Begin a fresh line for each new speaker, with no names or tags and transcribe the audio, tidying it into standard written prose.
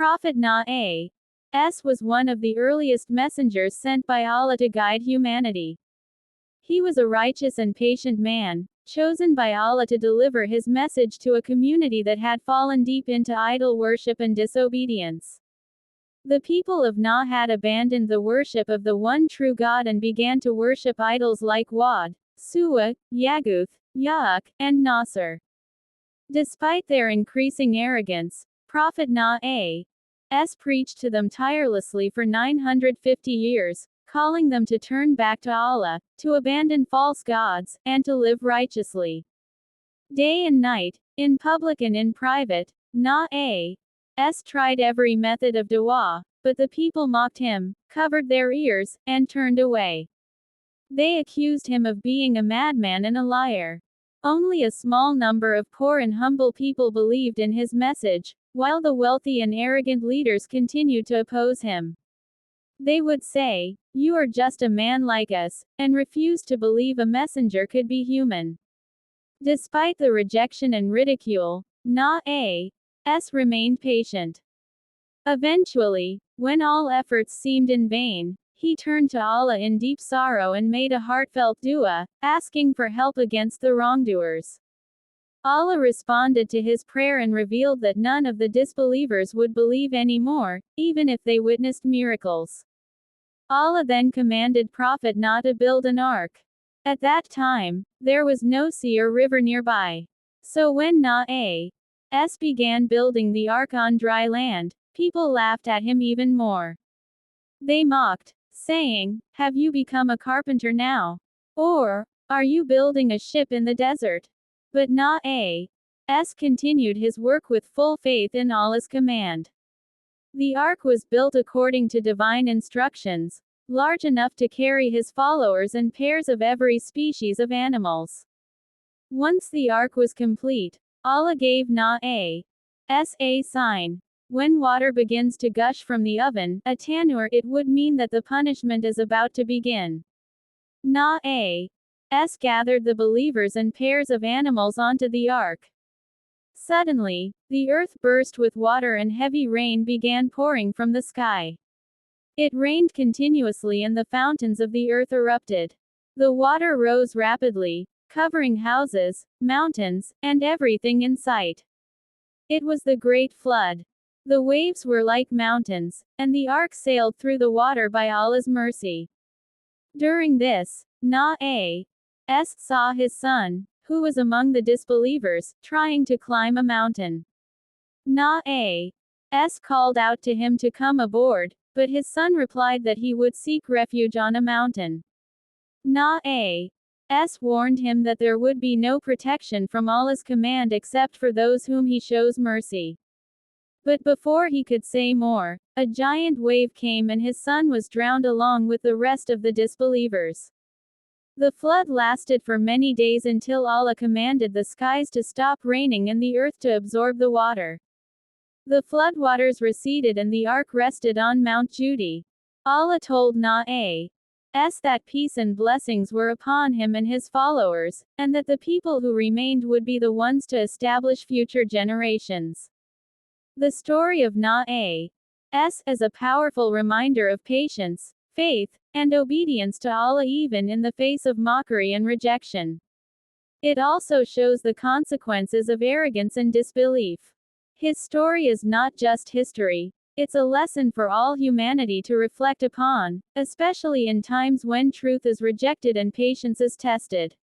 Prophet Nuh was one of the earliest messengers sent by Allah to guide humanity. He was a righteous and patient man, chosen by Allah to deliver his message to a community that had fallen deep into idol worship and disobedience. The people of Nuh had abandoned the worship of the one true God and began to worship idols like Wad, Suwa, Yaguth, Ya'uk, and Nasr. Despite their increasing arrogance, Prophet Nuh preached to them tirelessly for 950 years, calling them to turn back to Allah, to abandon false gods, and to live righteously. Day and night, in public and in private, Nuh tried every method of dawah, but the people mocked him, covered their ears, and turned away. They accused him of being a madman and a liar. Only a small number of poor and humble people believed in his message, while the wealthy and arrogant leaders continued to oppose him. They would say, "You are just a man like us," and refused to believe a messenger could be human. Despite the rejection and ridicule, Nuh remained patient. Eventually, when all efforts seemed in vain, he turned to Allah in deep sorrow and made a heartfelt dua, asking for help against the wrongdoers. Allah responded to his prayer and revealed that none of the disbelievers would believe anymore, even if they witnessed miracles. Allah then commanded Prophet Nuh to build an ark. At that time, there was no sea or river nearby. So when Nuh began building the ark on dry land, people laughed at him even more. They mocked, saying, "Have you become a carpenter now? Or, are you building a ship in the desert?" But Nuh continued his work with full faith in Allah's command. The ark was built according to divine instructions, large enough to carry his followers and pairs of every species of animals. Once the ark was complete, Allah gave Nuh a sign. When water begins to gush from the oven, a tanur, it would mean that the punishment is about to begin. Nuh gathered the believers and pairs of animals onto the ark. Suddenly, the earth burst with water and heavy rain began pouring from the sky. It rained continuously and the fountains of the earth erupted. The water rose rapidly, covering houses, mountains, and everything in sight. It was the Great Flood. The waves were like mountains, and the ark sailed through the water by Allah's mercy. During this, Nuh saw his son, who was among the disbelievers, trying to climb a mountain. Nuh called out to him to come aboard, but his son replied that he would seek refuge on a mountain. Nuh warned him that there would be no protection from Allah's command except for those whom he shows mercy. But before he could say more, a giant wave came and his son was drowned along with the rest of the disbelievers. The flood lasted for many days until Allah commanded the skies to stop raining and the earth to absorb the water. The floodwaters receded and the ark rested on Mount Judi. Allah told Nuh that peace and blessings were upon him and his followers, and that the people who remained would be the ones to establish future generations. The story of Nuh is a powerful reminder of patience, faith, and obedience to Allah even in the face of mockery and rejection. It also shows the consequences of arrogance and disbelief. His story is not just history, it's a lesson for all humanity to reflect upon, especially in times when truth is rejected and patience is tested.